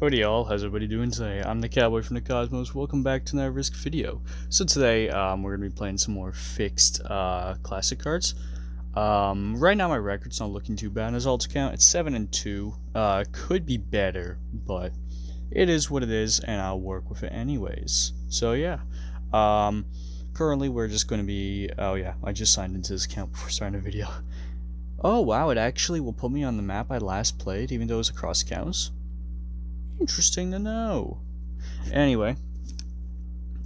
Howdy y'all, how's everybody doing today? I'm the Cowboy from the Cosmos. Welcome back to another Risk video. So today, we're going to be playing some more fixed classic cards. Right now my record's not looking too bad as all to count. It's 7-2. Could be better, but it is what it is, and I'll work with it anyways. So yeah. Currently we're just going to be... Oh yeah, I just signed into this account before starting the video. Oh wow, it actually will put me on the map I last played, even though it was across accounts. Interesting to know. Anyway,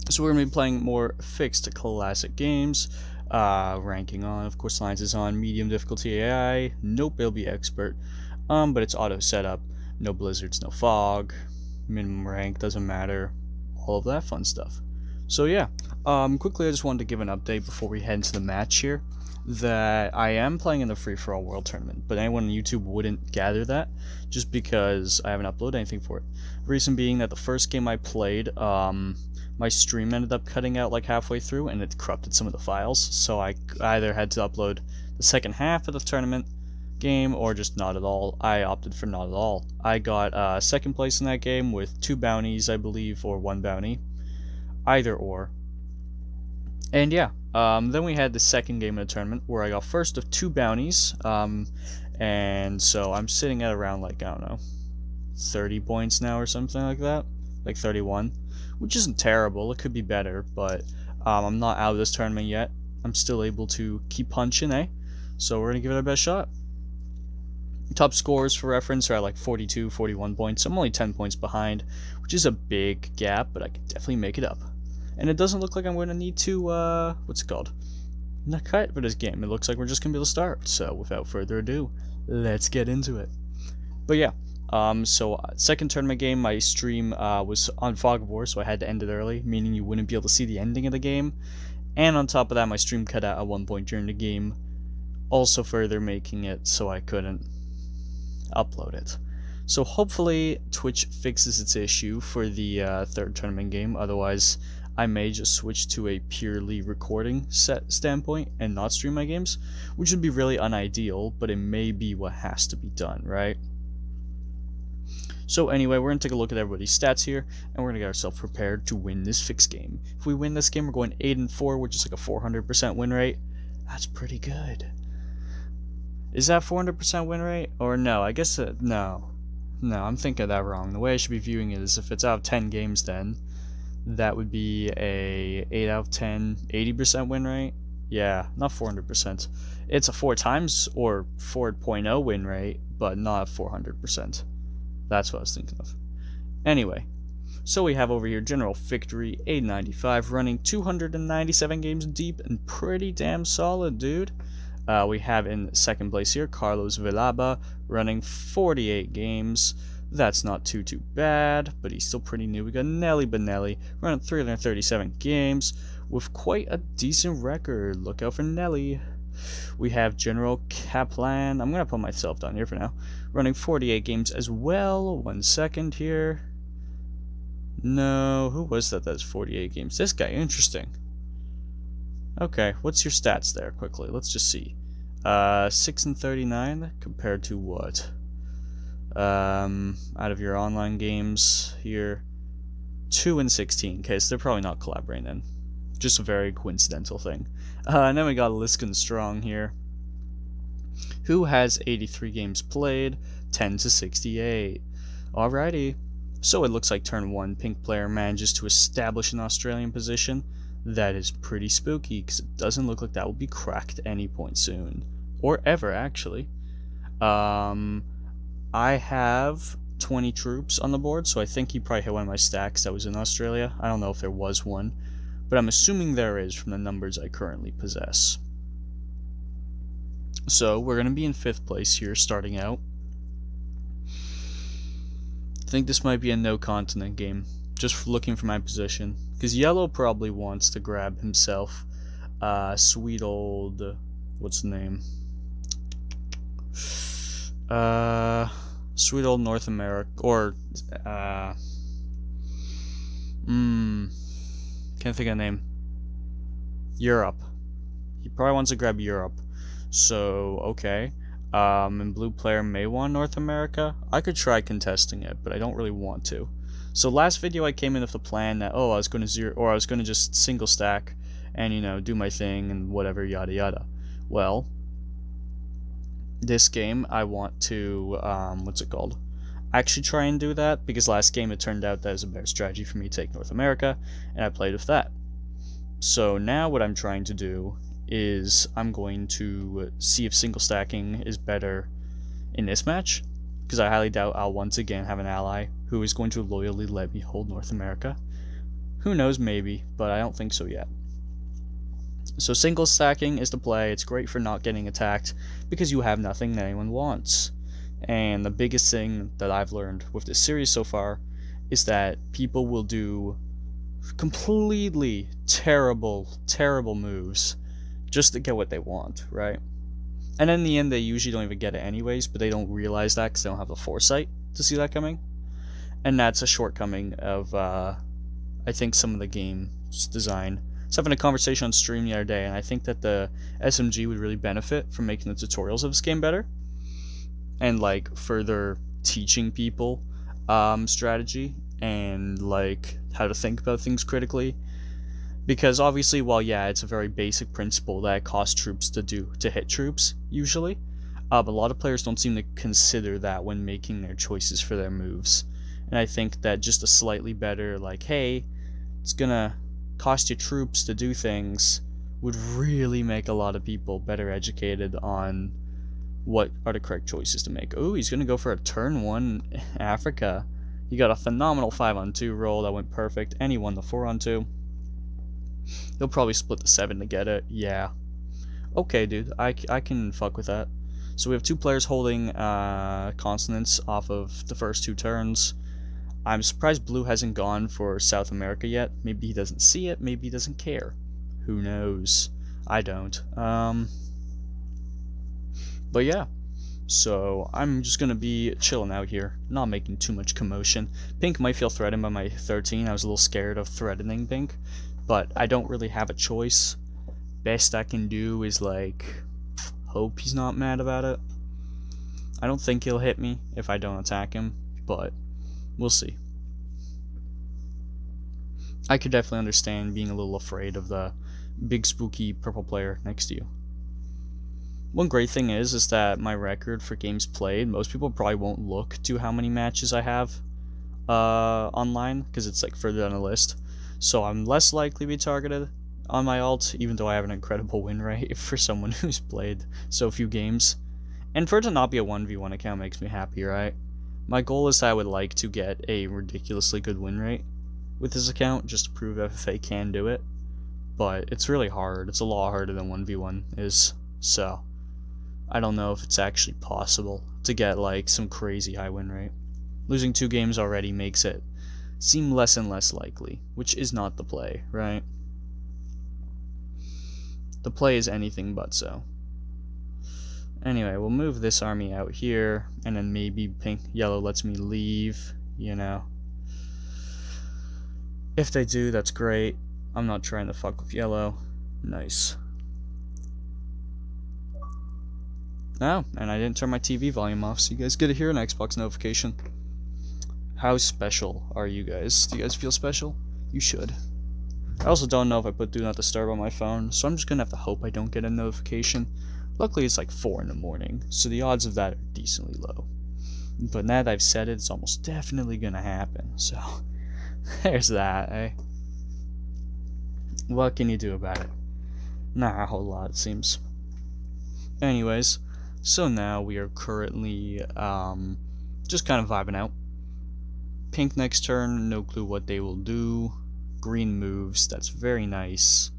so we're going to be playing more fixed classic games. Ranking on, of course, Alliance is on, medium difficulty AI. Nope, it'll be expert. But it's auto setup. No blizzards, no fog. Minimum rank, doesn't matter. All of that fun stuff. So yeah, quickly I just wanted to give an update before we head into the match here. That I am playing in the free-for-all world tournament, but anyone on YouTube wouldn't gather that just because I haven't uploaded anything for it. Reason being that the first game I played, my stream ended up cutting out like halfway through and it corrupted some of the files, so I either had to upload the second half of the tournament game or just not at all. I opted for not at all. I got second place in that game with 2 bounties, I believe, or 1 bounty. Either or. And yeah, then we had the second game of the tournament where I got first of 2 bounties, and so I'm sitting at around, like, I don't know, 30 points now or something like that, like 31, which isn't terrible. It could be better, but I'm not out of this tournament yet. I'm still able to keep punching, so we're going to give it our best shot. Top scores for reference are like 42, 41 points. I'm only 10 points behind, which is a big gap, but I can definitely make it up. And it doesn't look like I'm going to need to, what's it called? Not cut for this game. It looks like we're just going to be able to start. So without further ado, let's get into it. But yeah, second tournament game, my stream was on Fog of War, so I had to end it early, meaning you wouldn't be able to see the ending of the game. And on top of that, my stream cut out at one point during the game, also further making it so I couldn't upload it. So hopefully Twitch fixes its issue for the third tournament game, otherwise I may just switch to a purely recording standpoint and not stream my games, which would be really unideal, but it may be what has to be done, right? So anyway, we're going to take a look at everybody's stats here, and we're going to get ourselves prepared to win this fixed game. If we win this game, we're going 8-4, which is like a 400% win rate. That's pretty good. Is that 400% win rate? Or no, I guess, no. No, I'm thinking of that wrong. The way I should be viewing it is if it's out of 10 games then, that would be a 8 out of 10, 80% win rate. Yeah, not 400%. It's a 4 times or 4.0 win rate, but not 400%. That's what I was thinking of. Anyway, so we have over here General Victory, 895, running 297 games deep and pretty damn solid, dude. We have in second place here Carlos Villalba, running 48 games. That's not too bad, but he's still pretty new. We got Nelly Benelli running 337 games with quite a decent record. Look out for Nelly. We have General Kaplan. I'm going to put myself down here for now. Running 48 games as well. 1 second here. No, who was that that's 48 games? This guy, interesting. Okay, what's your stats there quickly? Let's just see. 6-39 compared to what? Out of your online games here, 2-16. Okay, so they're probably not collaborating then. Just a very coincidental thing. And then we got Liskin Strong here, who has 83 games played, 10-68. Alrighty. So it looks like turn 1, pink player manages to establish an Australian position. That is pretty spooky, because it doesn't look like that will be cracked any point soon. Or ever, actually. I have 20 troops on the board, so I think he probably hit one of my stacks that was in Australia. I don't know if there was one, but I'm assuming there is from the numbers I currently possess. So we're going to be in 5th place here, starting out. I think this might be a no continent game, just looking for my position, because yellow probably wants to grab himself sweet old, what's the name? Sweet old North America, or can't think of a name. Europe. He probably wants to grab Europe. So, okay. And blue player may want North America. I could try contesting it, but I don't really want to. So last video I came in with the plan that, oh, I was going to zero, or I was going to just single stack and, you know, do my thing and whatever, yada yada. Well, this game I want to, what's it called? Actually try and do that, because last game it turned out that it was a better strategy for me to take North America, and I played with that. So now what I'm trying to do is I'm going to see if single stacking is better in this match, because I highly doubt I'll once again have an ally who is going to loyally let me hold North America. Who knows, maybe, but I don't think so yet. So single stacking is the play. It's great for not getting attacked because you have nothing that anyone wants. And the biggest thing that I've learned with this series so far is that people will do completely terrible moves just to get what they want, right? And in the end, they usually don't even get it anyways, but they don't realize that because they don't have the foresight to see that coming. And that's a shortcoming of, I think, some of the game's design. I was having a conversation on stream the other day, and I think that the SMG would really benefit from making the tutorials of this game better, and like further teaching people strategy and like how to think about things critically. Because obviously, while yeah, it's a very basic principle that it costs troops to hit troops usually, but a lot of players don't seem to consider that when making their choices for their moves. And I think that just a slightly better, like, hey, it's gonna cost you troops to do things, would really make a lot of people better educated on what are the correct choices to make. Oh, he's gonna go for a turn 1 Africa. He got a phenomenal 5-on-2 roll that went perfect, and he won the 4-on-2. He'll probably split the 7 to get it. Yeah. Okay, dude. I can fuck with that. So we have 2 players holding consonants off of the first 2 turns. I'm surprised Blue hasn't gone for South America yet. Maybe he doesn't see it. Maybe he doesn't care. Who knows? I don't. But yeah. So I'm just gonna be chilling out here, not making too much commotion. Pink might feel threatened by my 13. I was a little scared of threatening Pink, but I don't really have a choice. Best I can do is like hope he's not mad about it. I don't think he'll hit me if I don't attack him, but we'll see. I could definitely understand being a little afraid of the big spooky purple player next to you. One great thing is that my record for games played, most people probably won't look to how many matches I have online, because it's like further down the list. So I'm less likely to be targeted on my ult, even though I have an incredible win rate for someone who's played so few games. And for it to not be a 1v1 account makes me happy, right? My goal is that I would like to get a ridiculously good win rate with this account, just to prove FFA can do it. But it's really hard. It's a lot harder than 1v1 is, so I don't know if it's actually possible to get like some crazy high win rate. Losing 2 games already makes it seem less and less likely, which is not the play, right? The play is anything but so. Anyway, we'll move this army out here, and then maybe yellow lets me leave, you know. If they do, that's great. I'm not trying to fuck with yellow. Nice. Oh, and I didn't turn my TV volume off, so you guys get to hear an Xbox notification. How special are you guys? Do you guys feel special? You should. I also don't know if I put Do Not Disturb on my phone, so I'm just gonna have to hope I don't get a notification. Luckily, it's like 4 in the morning, so the odds of that are decently low. But now that I've said it, it's almost definitely gonna happen, so there's that, eh? What can you do about it? Not a whole lot, it seems. Anyways, so now we are currently just kind of vibing out. Pink next turn, no clue what they will do. Green moves, that's very nice.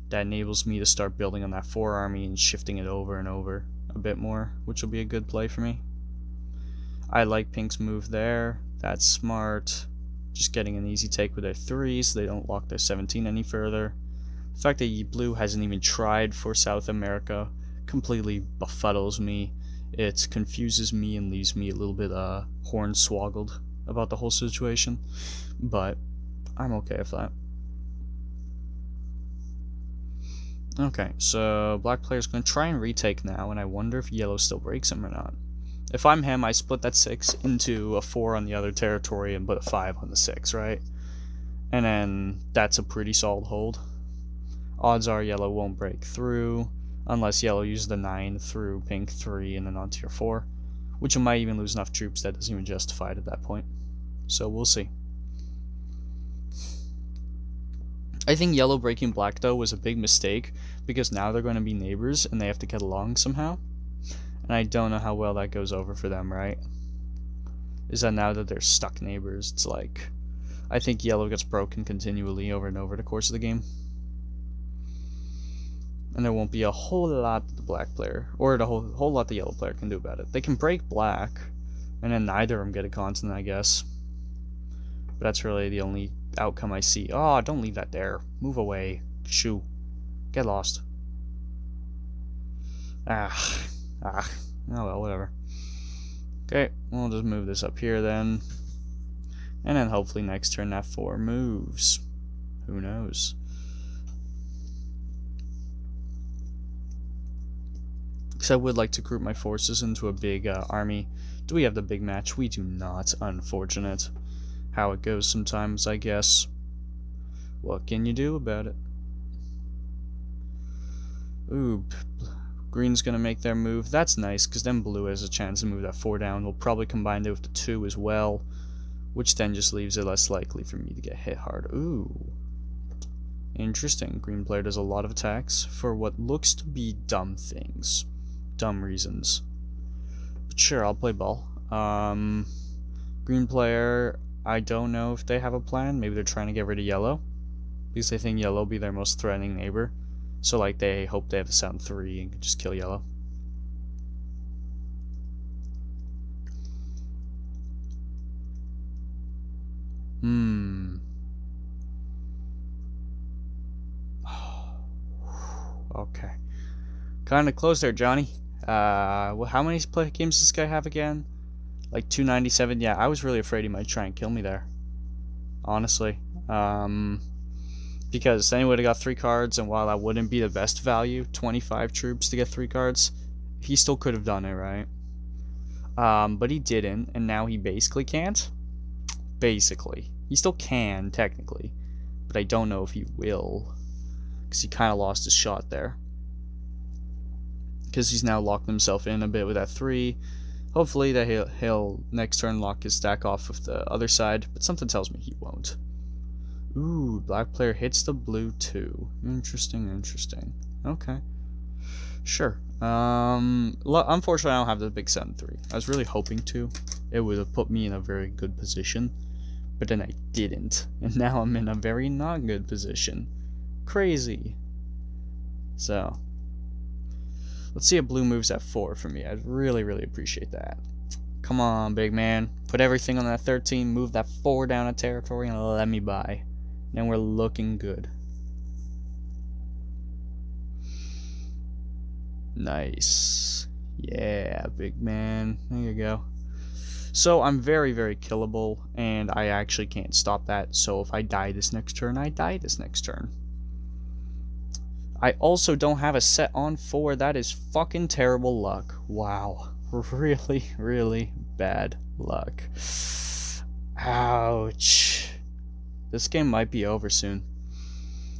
That enables me to start building on that 4 army and shifting it over and over a bit more, which will be a good play for me. I like Pink's move there. That's smart. Just getting an easy take with their 3 so they don't lock their 17 any further. The fact that Blue hasn't even tried for South America completely befuddles me. It confuses me and leaves me a little bit hornswoggled about the whole situation, but I'm okay with that. Okay, so black player's going to try and retake now, and I wonder if yellow still breaks him or not. If I'm him, I split that 6 into a 4 on the other territory and put a 5 on the 6, right? And then that's a pretty solid hold. Odds are yellow won't break through, unless yellow uses the 9 through pink 3 and then on tier 4, which might even lose enough troops that doesn't even justify it at that point. So we'll see. I think yellow breaking black, though, was a big mistake, because now they're going to be neighbors and they have to get along somehow. And I don't know how well that goes over for them, right? Is that now that they're stuck neighbors, it's like, I think yellow gets broken continually over and over the course of the game. And there won't be a whole lot the black player, or the whole lot the yellow player can do about it. They can break black, and then neither of them get a constant, I guess. But that's really the only outcome I see. Oh, don't leave that there. Move away. Shoo. Get lost. Oh well, whatever. Okay, we'll just move this up here then. And then hopefully next turn that 4 moves. Who knows? Because I would like to group my forces into a big army. Do we have the big match? We do not, unfortunate. How it goes sometimes, I guess. What can you do about it? Ooh, green's gonna make their move. That's nice, because then blue has a chance to move that 4 down. We'll probably combine it with the 2 as well, which then just leaves it less likely for me to get hit hard. Ooh. Interesting. Green player does a lot of attacks for what looks to be dumb things. Dumb reasons. But sure, I'll play ball. Green player, I don't know if they have a plan. Maybe they're trying to get rid of yellow, because they think yellow will be their most threatening neighbor. So like they hope they have a sound 3 and can just kill yellow. Okay. Kind of close there, Johnny. How many games does this guy have again? Like 297. Yeah, I was really afraid he might try and kill me there. Honestly. Because then he would have got 3 cards, and while that wouldn't be the best value, 25 troops to get 3 cards, he still could have done it, right? But he didn't, and now he basically can't. Basically. He still can, technically. But I don't know if he will. Because he kind of lost his shot there. Because he's now locked himself in a bit with that 3. Hopefully that he'll next turn lock his stack off with the other side, but something tells me he won't. Ooh, black player hits the blue too. Interesting, interesting. Okay. Sure. Unfortunately, I don't have the big 7-3. I was really hoping to. It would have put me in a very good position, but then I didn't. And now I'm in a very not good position. Crazy. So, let's see if blue moves at 4 for me. I'd really, really appreciate that. Come on, big man. Put everything on that 13, move that 4 down a territory, and let me by. Then we're looking good. Nice. Yeah, big man. There you go. So I'm very, very killable, and I actually can't stop that. So if I die this next turn, I die this next turn. I also don't have a set on 4. That is fucking terrible luck. Wow. Really, really bad luck. Ouch. This game might be over soon.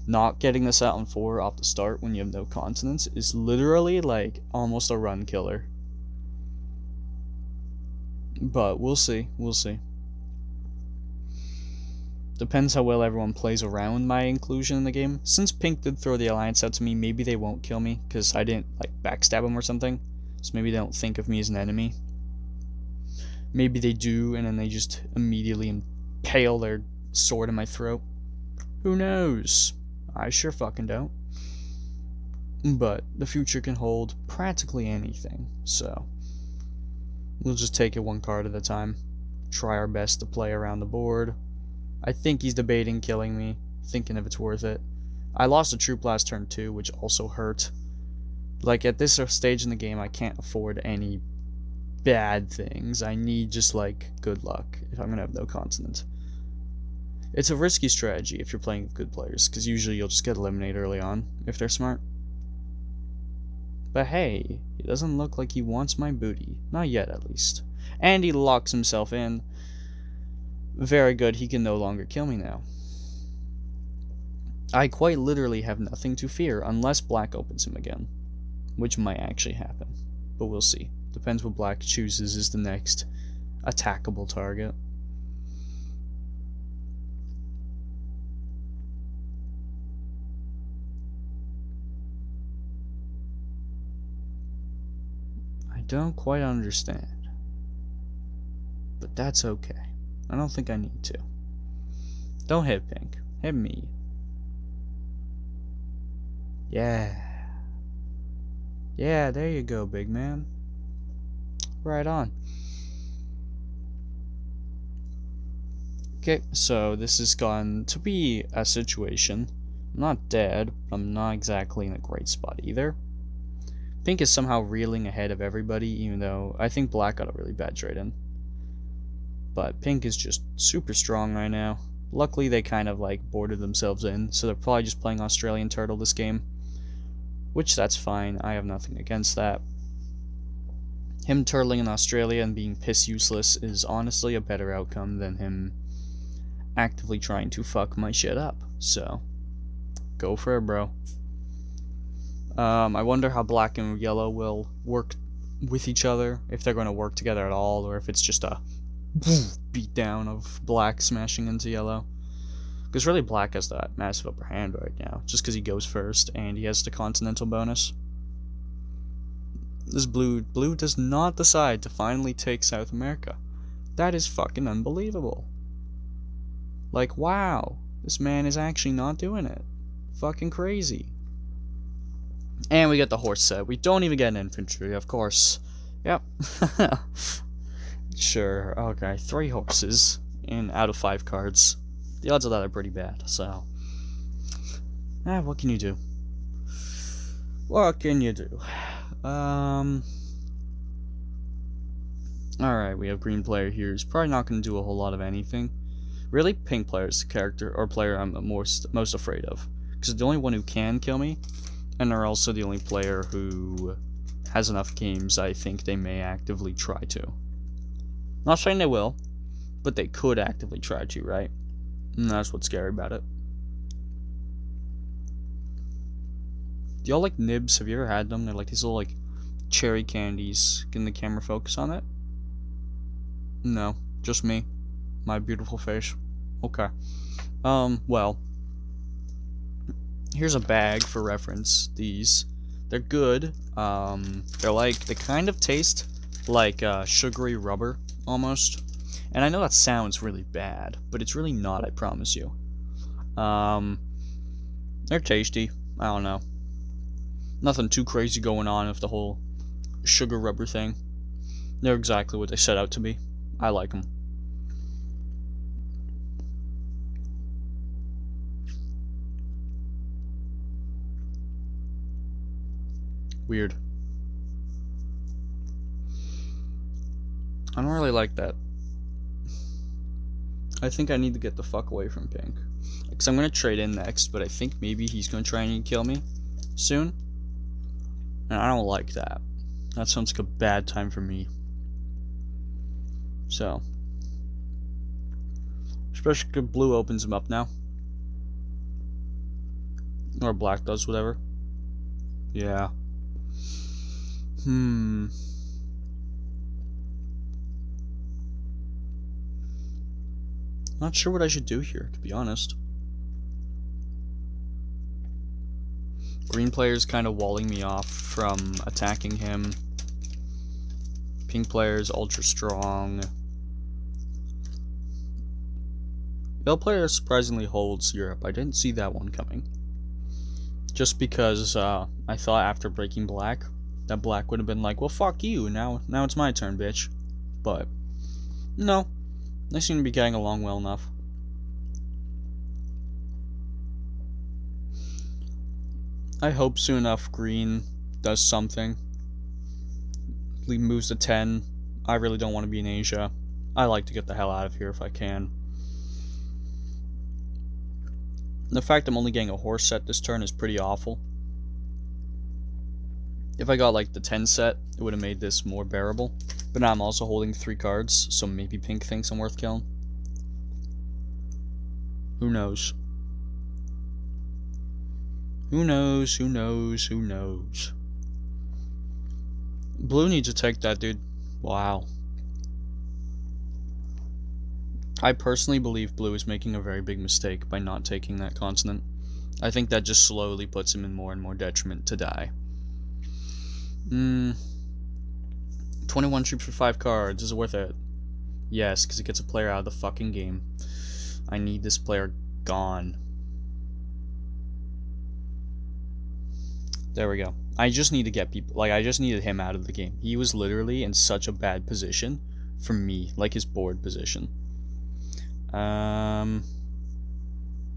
Not getting this out on 4 off the start when you have no consonants is literally like almost a run killer. But we'll see. We'll see. Depends how well everyone plays around my inclusion in the game. Since Pink did throw the alliance out to me, maybe they won't kill me because I didn't like backstab them or something. So maybe they don't think of me as an enemy. Maybe they do, and then they just immediately impale their sword in my throat. Who knows? I sure fucking don't. But the future can hold practically anything, so we'll just take it 1 card at a time. Try our best to play around the board. I think he's debating killing me, thinking if it's worth it. I lost a troop last turn too, which also hurt. Like, at this stage in the game, I can't afford any bad things. I need just, like, good luck if I'm gonna have no consonant. It's a risky strategy if you're playing with good players, because usually you'll just get eliminated early on, if they're smart. But hey, he doesn't look like he wants my booty. Not yet, at least. And he locks himself in. Very good, he can no longer kill me now. I quite literally have nothing to fear unless black opens him again. Which might actually happen. But we'll see. Depends what black chooses is the next attackable target. I don't quite understand. But that's okay. I don't think I need to. Don't hit pink. Hit me. Yeah. Yeah, there you go, big man. Right on. Okay, so this has gone to be a situation. I'm not dead, but I'm not exactly in a great spot either. Pink is somehow reeling ahead of everybody, even though I think black got a really bad trade in. But pink is just super strong right now. Luckily, they kind of like boarded themselves in, so they're probably just playing Australian Turtle this game. Which, that's fine. I have nothing against that. Him turtling in Australia and being piss useless is honestly a better outcome than him actively trying to fuck my shit up. So, go for it, bro. I wonder how black and yellow will work with each other, if they're going to work together at all, or if it's just a beatdown of black smashing into yellow. Because really black has that massive upper hand right now, just because he goes first and he has the continental bonus. This blue does not decide to finally take South America. That is fucking unbelievable. Like, wow, this man is actually not doing it. Fucking crazy. And we get the horse set. We don't even get an infantry, of course. Yep. Sure, okay, 3 horses out of 5 cards. The odds of that are pretty bad, so... what can you do? What can you do? Alright, we have green player here. He's probably not going to do a whole lot of anything. Really, pink player is the character, or player I'm most afraid of. Because they're the only one who can kill me, and they're also the only player who has enough games I think they may actively try to. Not saying they will, but they could actively try to, right? And that's what's scary about it. Do y'all like nibs? Have you ever had them? They're like these little like cherry candies. Can the camera focus on it? No, just me. My beautiful face. Okay. Well. Here's a bag for reference. These. They're good. They kind of taste like sugary rubber, almost. And I know that sounds really bad, but it's really not, I promise you. They're tasty. I don't know. Nothing too crazy going on with the whole sugar rubber thing. They're exactly what they set out to be. I like them. Weird. I don't really like that. I think I need to get the fuck away from pink. Because I'm going to trade in next, but I think maybe he's going to try and kill me soon. And I don't like that. That sounds like a bad time for me. So. Especially if blue opens him up now. Or black does, whatever. Yeah. Not sure what I should do here, to be honest. Green player's kind of walling me off from attacking him. Pink player's ultra strong. Yellow player surprisingly holds Europe. I didn't see that one coming. Just because I thought after breaking black, that black would have been like, well, fuck you, now it's my turn, bitch. But, no. They seem to be getting along well enough. I hope soon enough green does something. Moves to 10. I really don't want to be in Asia. I like to get the hell out of here if I can. The fact I'm only getting a horse set this turn is pretty awful. If I got like the 10 set, it would have made this more bearable. But now I'm also holding 3 cards, so maybe pink thinks I'm worth killing. Who knows? Who knows? Who knows? Who knows? Blue needs to take that, dude. Wow. I personally believe blue is making a very big mistake by not taking that consonant. I think that just slowly puts him in more and more detriment to die. 21 troops for 5 cards. Is it worth it? Yes, because it gets a player out of the fucking game. I need this player gone. There we go. I just need to get people, like, I just needed him out of the game. He was literally in such a bad position for me, like his board position. I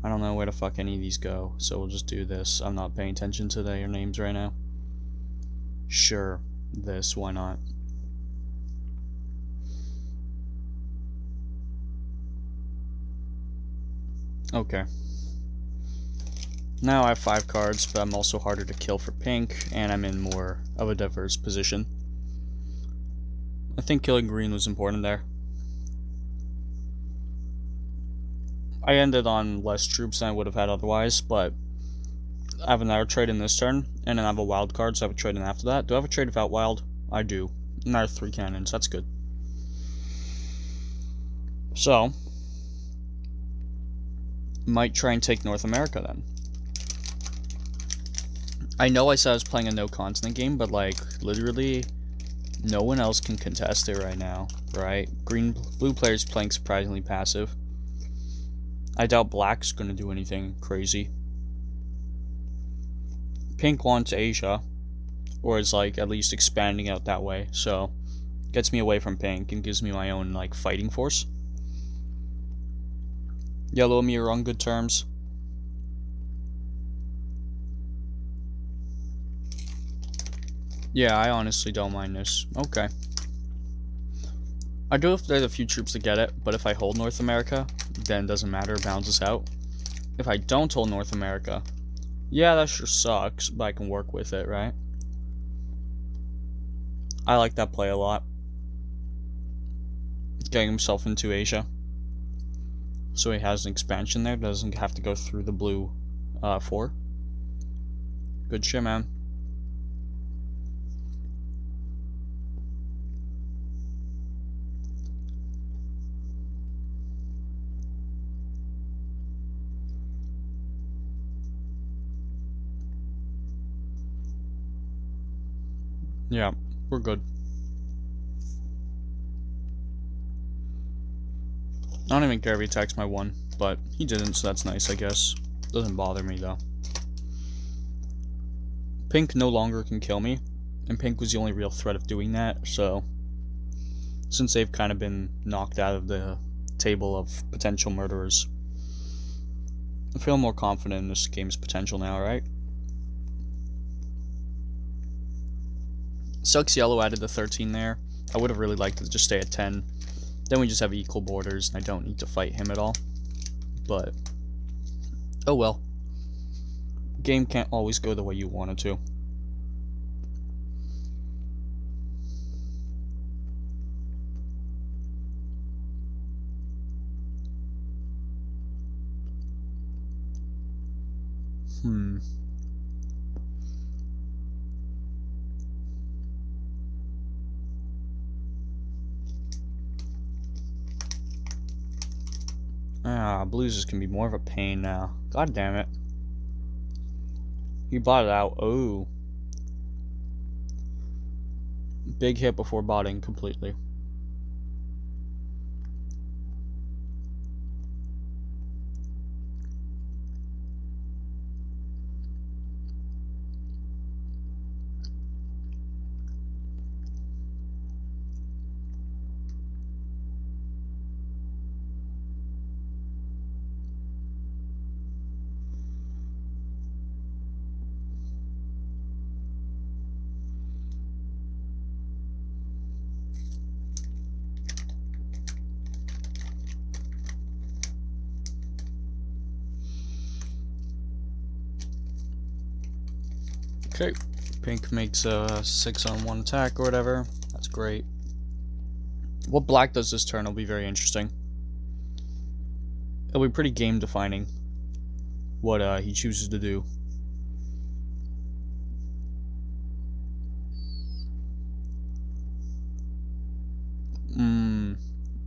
don't know where the fuck any of these go, so we'll just do this. I'm not paying attention to their names right now. Sure, this, why not? Okay. Now I have 5 cards, but I'm also harder to kill for pink, and I'm in more of a diverse position. I think killing green was important there. I ended on less troops than I would have had otherwise, but I have another trade in this turn, and then I have a wild card, so I have a trade in after that. Do I have a trade without wild? I do. And I have 3 cannons, that's good. So, might try and take North America then. I know I said I was playing a no continent game, but like, literally, no one else can contest it right now, right? Blue players playing surprisingly passive. I doubt black's gonna do anything crazy. Pink wants Asia, or is like at least expanding out that way, so gets me away from pink and gives me my own like fighting force. Yellow and me are on good terms. Yeah, I honestly don't mind this. Okay. I do have to there's a few troops to get it, but if I hold North America, then it doesn't matter, it balances out. If I don't hold North America, yeah, that sure sucks, but I can work with it, right? I like that play a lot. Getting himself into Asia. So he has an expansion there, doesn't have to go through the blue 4. Good shit, man. Yeah, we're good. I don't even care if he attacks my 1, but he didn't, so that's nice, I guess. Doesn't bother me, though. Pink no longer can kill me, and pink was the only real threat of doing that, so since they've kind of been knocked out of the table of potential murderers, I feel more confident in this game's potential now, right? Sucks yellow added the 13 there. I would have really liked it to just stay at 10. Then we just have equal borders, and I don't need to fight him at all. But, oh well. Game can't always go the way you want it to. Ah, blues is gonna be more of a pain now. God damn it. He bought it out. Oh. Big hit before botting completely. Okay, Pink makes a 6-on-1 attack or whatever. That's great. What black does this turn will be very interesting. It'll be pretty game defining what he chooses to do.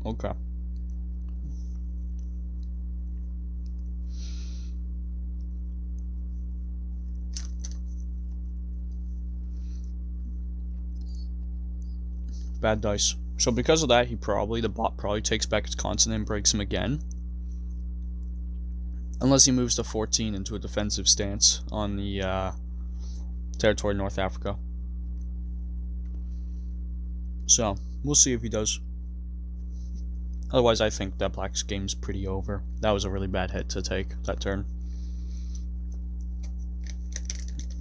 Okay. Bad dice. So because of that, the bot probably takes back its constant and breaks him again. Unless he moves to 14 into a defensive stance on the territory of North Africa. So, we'll see if he does. Otherwise, I think that black's game's pretty over. That was a really bad hit to take, that turn.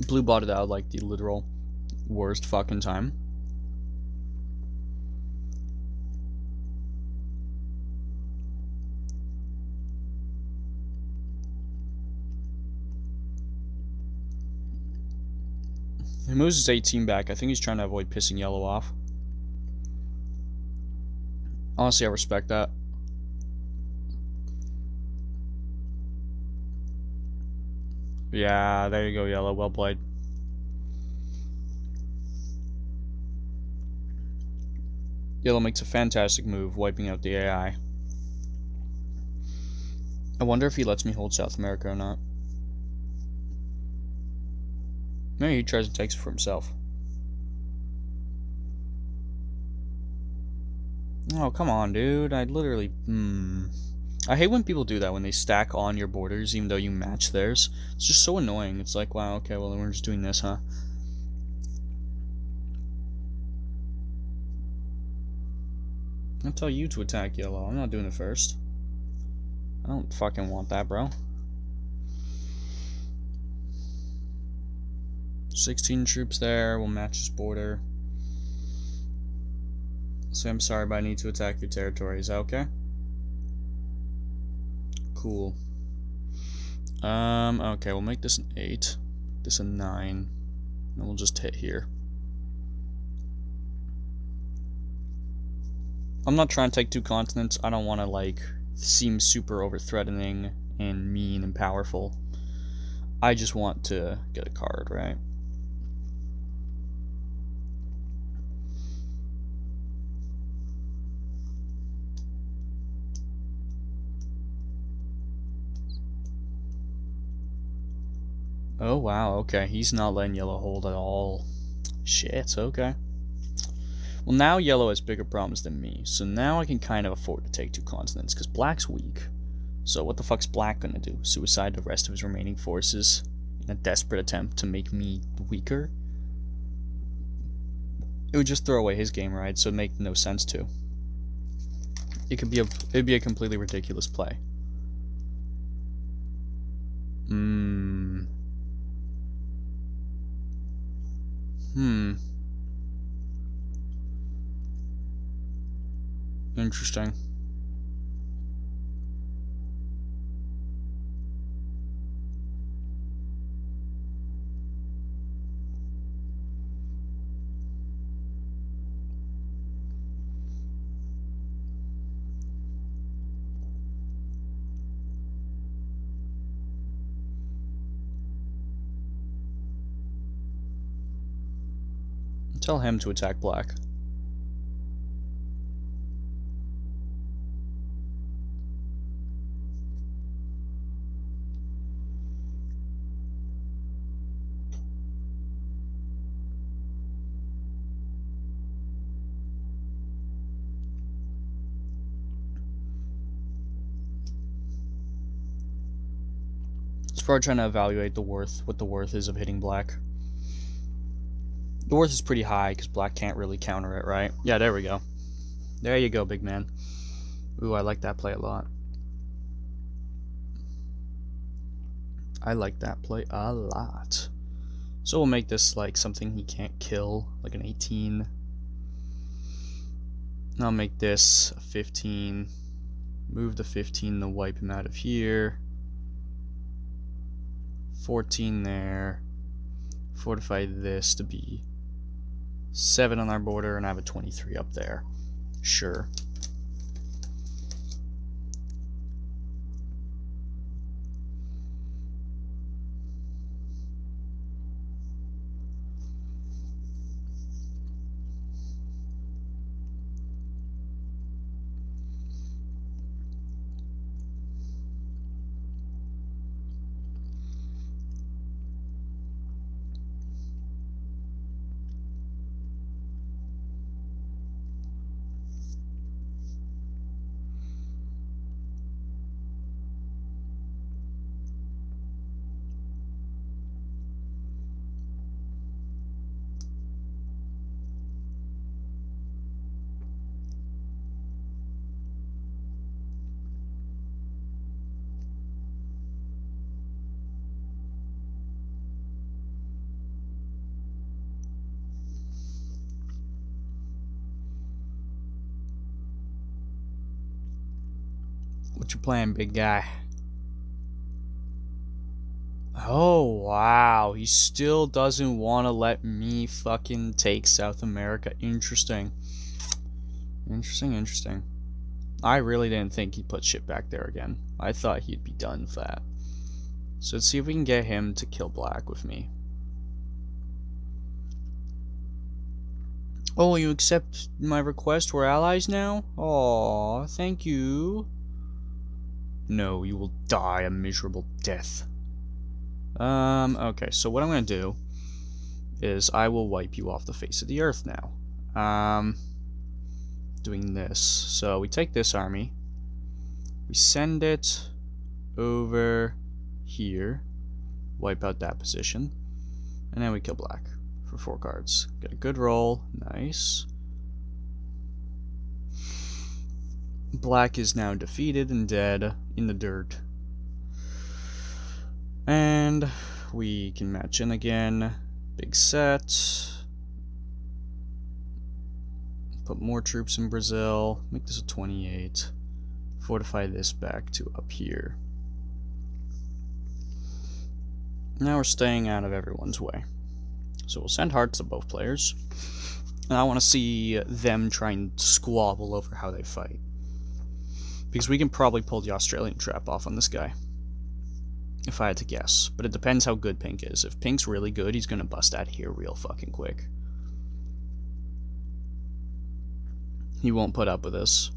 Blue botted out like the literal worst fucking time. He moves his 18 back. I think he's trying to avoid pissing yellow off. Honestly, I respect that. Yeah, there you go, yellow. Well played. Yellow makes a fantastic move, wiping out the AI. I wonder if he lets me hold South America or not. Maybe he tries and takes it for himself. Oh, come on, dude. I literally... I hate when people do that, when they stack on your borders even though you match theirs. It's just so annoying. It's like, wow, okay, well, then we're just doing this, huh? I'll tell you to attack yellow. I'm not doing it first. I don't fucking want that, bro. 16 troops there. We'll match his border. Say, I'm sorry, but I need to attack your territory. Is that okay? Cool. Okay, we'll make this an 8. This a 9. And we'll just hit here. I'm not trying to take 2 continents. I don't want to, like, seem super over-threatening and mean and powerful. I just want to get a card, right? Oh, wow, okay. He's not letting yellow hold at all. Shit, okay. Well, now yellow has bigger problems than me, so now I can kind of afford to take 2 continents, because black's weak. So what the fuck's black gonna do? Suicide the rest of his remaining forces in a desperate attempt to make me weaker? It would just throw away his game, right? So it'd make no sense to. It'd be a completely ridiculous play. Interesting. Tell him to attack black. He's probably trying to evaluate what the worth is of hitting black. The worth is pretty high because black can't really counter it, right? Yeah, there we go. There you go, big man. Ooh, I like that play a lot. I like that play a lot. So we'll make this like something he can't kill, like an 18. I'll make this a 15. Move the 15 to wipe him out of here. 14 there. Fortify this to be 7 on our border, and I have a 23 up there. Sure. What's your plan, big guy? Oh, wow. He still doesn't want to let me fucking take South America. Interesting. Interesting. I really didn't think he'd put shit back there again. I thought he'd be done with that. So let's see if we can get him to kill black with me. Oh, you accept my request? We're allies now? Aw, thank you. No, you will die a miserable death. Okay, so what I'm gonna do is I will wipe you off the face of the earth now. Doing this. So we take this army, we send it over here, wipe out that position, and then we kill black for 4 cards. Get a good roll, nice. Black is now defeated and dead in the dirt. And we can match in again. Big set. Put more troops in Brazil. Make this a 28. Fortify this back to up here. Now we're staying out of everyone's way. So we'll send hearts to both players. And I want to see them try and squabble over how they fight. Because we can probably pull the Australian trap off on this guy. If I had to guess. But it depends how good Pink is. If Pink's really good, he's going to bust out of here real fucking quick. He won't put up with this.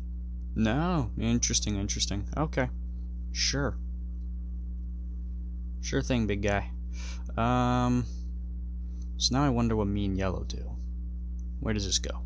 No. Interesting. Okay. Sure. Sure thing, big guy. So now I wonder what me and yellow do. Where does this go?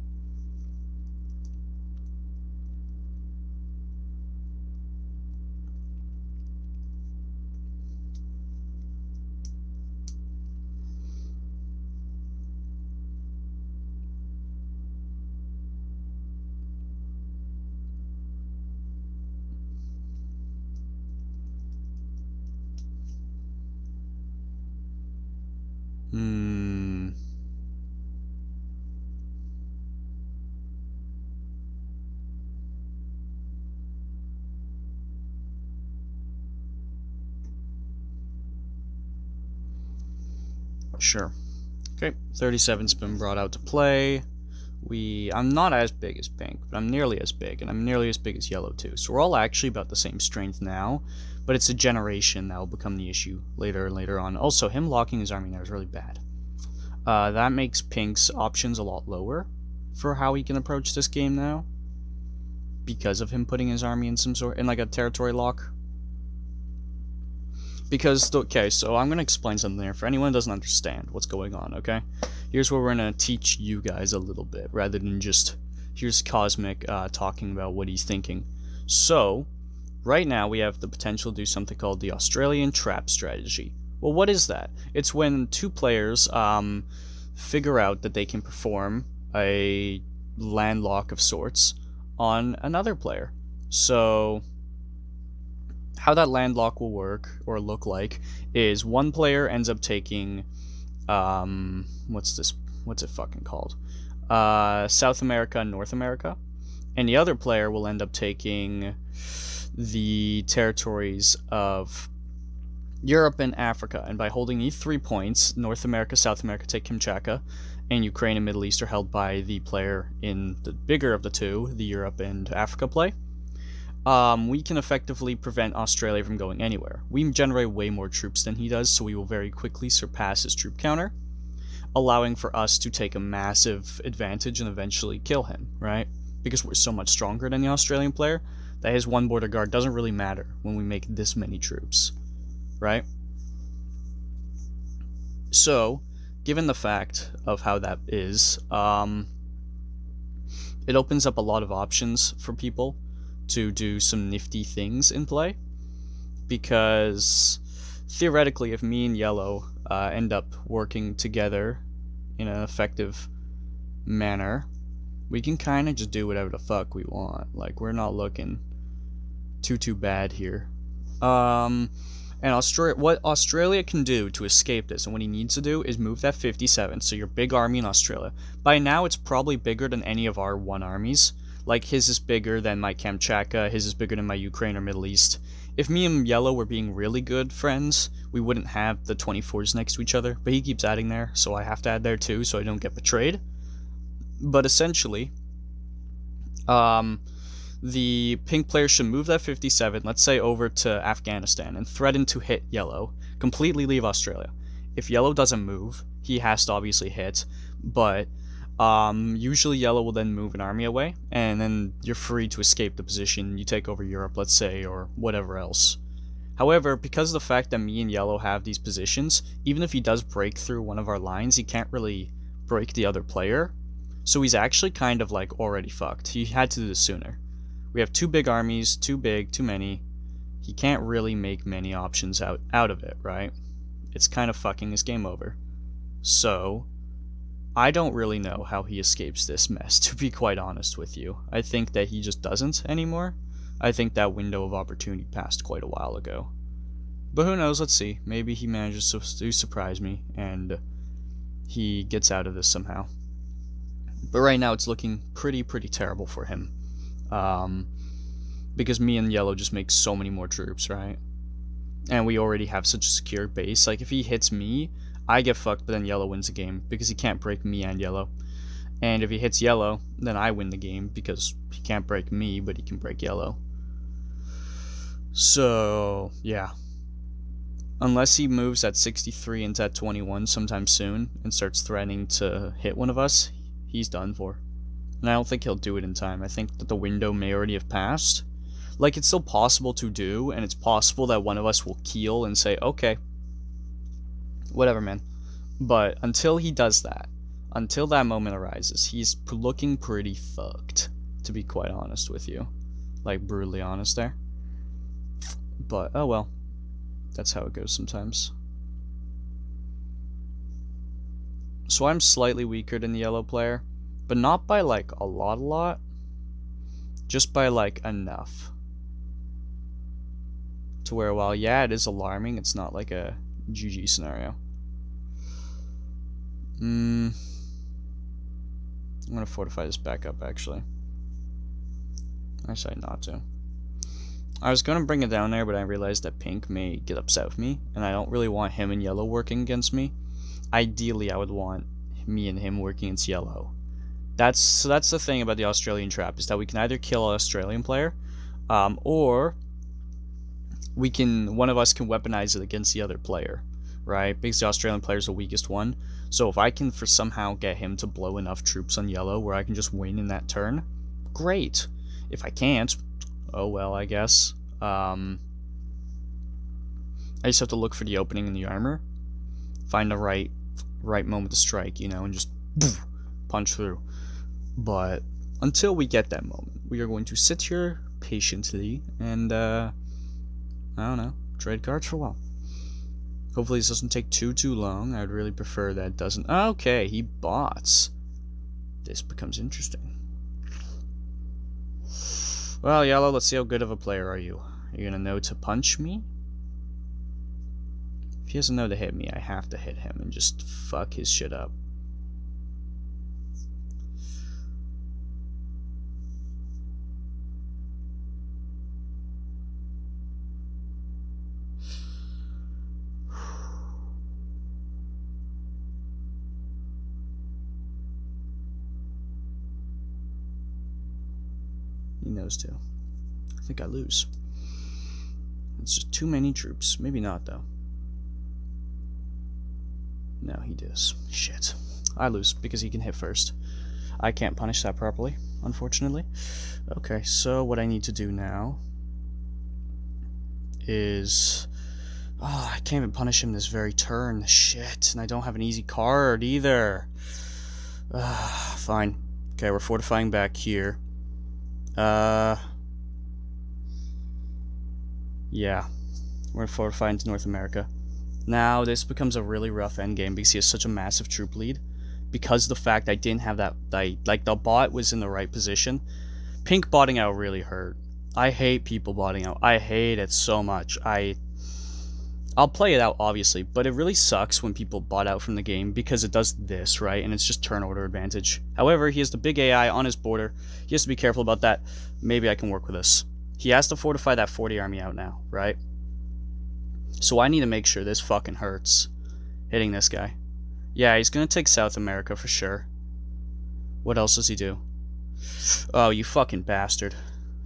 Sure. Okay, 37's been brought out to play. I'm not as big as Pink, but I'm nearly as big, and I'm nearly as big as yellow too. So we're all actually about the same strength now, but it's a generation that will become the issue later and later on. Also, him locking his army there is really bad. That makes Pink's options a lot lower for how he can approach this game now, because of him putting his army in some sort, in like a territory lock. Because, okay, so I'm going to explain something there for anyone who doesn't understand what's going on, okay? Here's where we're going to teach you guys a little bit, rather than just, here's Cosmic talking about what he's thinking. So, right now we have the potential to do something called the Australian Trap Strategy. Well, what is that? It's when 2 players figure out that they can perform a landlock of sorts on another player. So how that landlock will work or look like is one player ends up taking what's it fucking called? South America and North America, and the other player will end up taking the territories of Europe and Africa. And by holding these 3 points, North America, South America take Kamchatka, and Ukraine and Middle East are held by the player in the bigger of the two, the Europe and Africa play. We can effectively prevent Australia from going anywhere. We generate way more troops than he does, so we will very quickly surpass his troop counter, allowing for us to take a massive advantage and eventually kill him, right? Because we're so much stronger than the Australian player that his one border guard doesn't really matter when we make this many troops, right? So, given the fact of how that is, it opens up a lot of options for people to do some nifty things in play, because theoretically, if me and Yellow end up working together in an effective manner, we can kind of just do whatever the fuck we want. Like, we're not looking too bad here. And what Australia can do to escape this, and what he needs to do, is move that 57, so your big army in Australia. By now, it's probably bigger than any of our one armies. Like, his is bigger than my Kamchatka, his is bigger than my Ukraine or Middle East. If me and Yellow were being really good friends, we wouldn't have the 24s next to each other, but he keeps adding there, so I have to add there too, so I don't get betrayed. But essentially, the pink player should move that 57, let's say over to Afghanistan, and threaten to hit Yellow, completely leave Australia. If Yellow doesn't move, he has to obviously hit, but usually Yellow will then move an army away, and then you're free to escape the position. You take over Europe, let's say, or whatever else. However, because of the fact that me and Yellow have these positions, even if he does break through one of our lines, he can't really break the other player. So he's actually kind of like already fucked. He had to do this sooner. We have 2 big armies, too big, too many. He can't really make many options out of it, right? It's kind of fucking his game over. So, I don't really know how he escapes this mess, to be quite honest with you. I think that he just doesn't anymore. I think that window of opportunity passed quite a while ago. But who knows, let's see. Maybe he manages to surprise me, and he gets out of this somehow. But right now it's looking pretty terrible for him. Because me and Yellow just make so many more troops, right? And we already have such a secure base. Like, if he hits me, I get fucked, but then Yellow wins the game, because he can't break me and Yellow. And if he hits Yellow, then I win the game, because he can't break me, but he can break Yellow. So, yeah. Unless he moves at 63 into at 21 sometime soon, and starts threatening to hit one of us, he's done for. And I don't think he'll do it in time. I think that the window may already have passed. Like, it's still possible to do, and it's possible that one of us will keel and say, okay, whatever, man. But until he does that, until that moment arises, he's looking pretty fucked, to be quite honest with you. Like, brutally honest there. But, oh well. That's how it goes sometimes. So I'm slightly weaker than the Yellow player. But not by, like, a lot. Just by, like, enough. To where, while, yeah, it is alarming, it's not like a GG scenario. I'm gonna fortify this back up, actually. I decided not to. I was gonna bring it down there, but I realized that pink may get upset with me, and I don't really want him and Yellow working against me. Ideally, I would want me and him working against Yellow. That's the thing about the Australian trap, is that we can either kill an Australian player, or one of us can weaponize it against the other player, right? Because the Australian player is the weakest one. So if I can somehow get him to blow enough troops on Yellow where I can just win in that turn, great. If I can't, oh well, I guess. I just have to look for the opening in the armor, find the right moment to strike, and just punch through. But until we get that moment, we are going to sit here patiently and, I don't know, trade cards for a while. Hopefully this doesn't take too long. I'd really prefer that it doesn't. Okay, he bots. This becomes interesting. Well, Yellow, let's see how good of a player are you. Are you gonna know to punch me? If he doesn't know to hit me, I have to hit him and just fuck his shit up. between those two. I think I lose. It's just too many troops. Maybe not, though. No, he does. Shit. I lose because he can hit first. I can't punish that properly, unfortunately. Okay, so what I need to do now is... Oh, I can't even punish him this very turn. Shit, and I don't have an easy card either. Fine. Okay, we're fortifying back here. Yeah. We're fortifying to North America. Now, this becomes a really rough endgame because he has such a massive troop lead. Because of the fact I didn't have that... like, the bot was in the right position. Pink botting out really hurt. I hate people botting out. I hate it so much. I'll play it out, obviously, but it really sucks when people bot out from the game because it does this, right? And it's just turn order advantage. However, he has the big AI on his border. He has to be careful about that. Maybe I can work with this. He has to fortify that 40 army out now, right? So I need to make sure this fucking hurts. Hitting this guy. Yeah, he's gonna take South America for sure. What else does he do? Oh, you fucking bastard.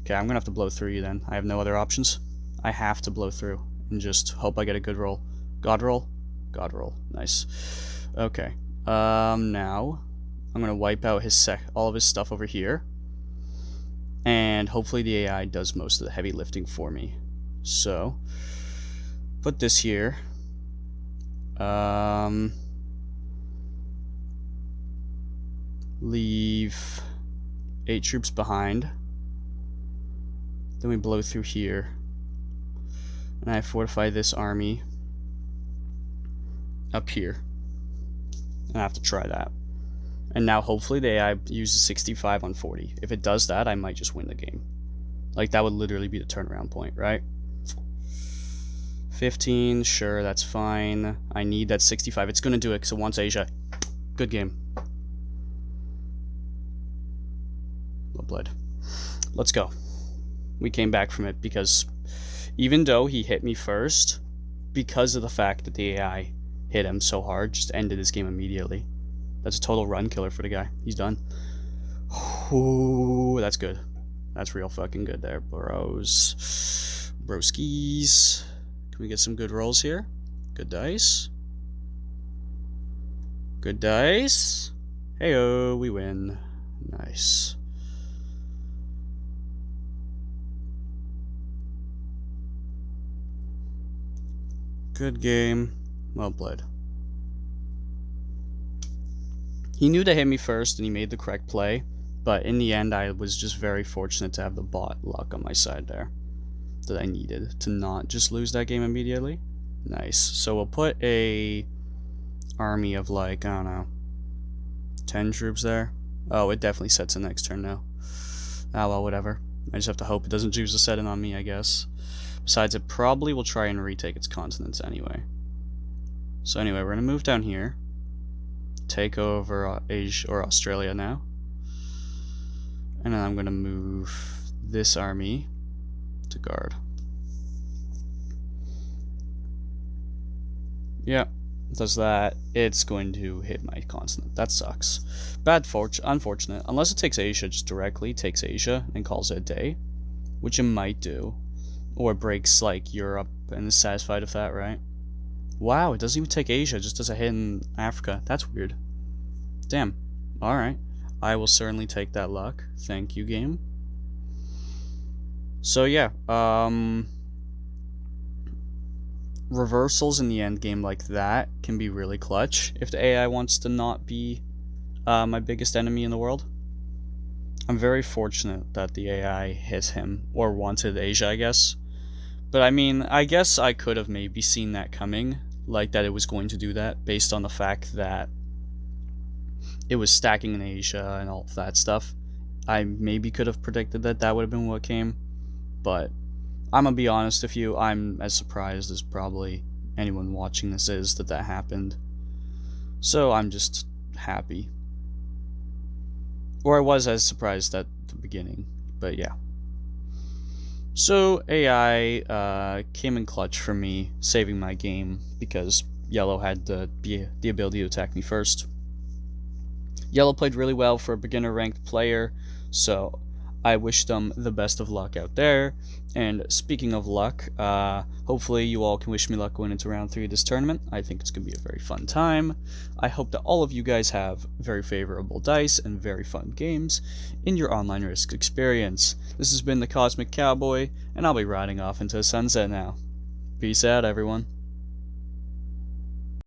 Okay, I'm gonna have to blow through you then. I have no other options. I have to blow through. And just hope I get a good roll. God roll? God roll. Nice. Okay. Now I'm gonna wipe out all of his stuff over here. And hopefully the AI does most of the heavy lifting for me. So put this here. Leave 8 troops behind. Then we blow through here. And I fortify this army up here. And I have to try that. And now hopefully the AI uses 65 on 40. If it does that, I might just win the game. Like, that would literally be the turnaround point, right? 15, sure, that's fine. I need that 65. It's going to do it because it wants Asia. Good game. Well played. Let's go. We came back from it because... even though he hit me first, because of the fact that the AI hit him so hard, just ended his game immediately. That's a total run killer for the guy. He's done. Ooh, that's good. That's real fucking good there, bros. Broskies. Can we get some good rolls here? Good dice. Good dice. Heyo, we win. Nice. Good game. Well played. He knew to hit me first and he made the correct play, but in the end I was just very fortunate to have the bot luck on my side there that I needed to not just lose that game immediately. Nice. So we'll put a army of like, I don't know, 10 troops there. Oh, it definitely sets in next turn now. Ah well, whatever. I just have to hope it doesn't choose to set in on me, I guess. Besides, it probably will try and retake its continents anyway. So anyway, we're going to move down here. Take over Asia or Australia now. And then I'm going to move this army to guard. Yeah, does that. It's going to hit my continent. That sucks. Unfortunate. Unless it takes Asia just directly, takes Asia and calls it a day. Which it might do. Or breaks, like, Europe and is satisfied with that, right? Wow, it doesn't even take Asia, it just does a hit in Africa. That's weird. Damn. Alright. I will certainly take that luck. Thank you, game. So, yeah. Reversals in the end game like that can be really clutch if the AI wants to not be my biggest enemy in the world. I'm very fortunate that the AI hit him, or wanted Asia, I guess. But I mean, I guess I could have maybe seen that coming, like that it was going to do that, based on the fact that it was stacking in Asia and all of that stuff. I maybe could have predicted that that would have been what came, but I'm gonna be honest with you, I'm as surprised as probably anyone watching this is that that happened. So I'm just happy. Or I was as surprised at the beginning, but yeah. So AI came in clutch for me, saving my game, because Yellow had the ability to attack me first. Yellow played really well for a beginner ranked player, so I wish them the best of luck out there. And speaking of luck, hopefully you all can wish me luck going into round 3 of this tournament. I think it's going to be a very fun time. I hope that all of you guys have very favorable dice and very fun games in your online Risk experience. This has been the Cosmic Cowboy, and I'll be riding off into the sunset now. Peace out, everyone.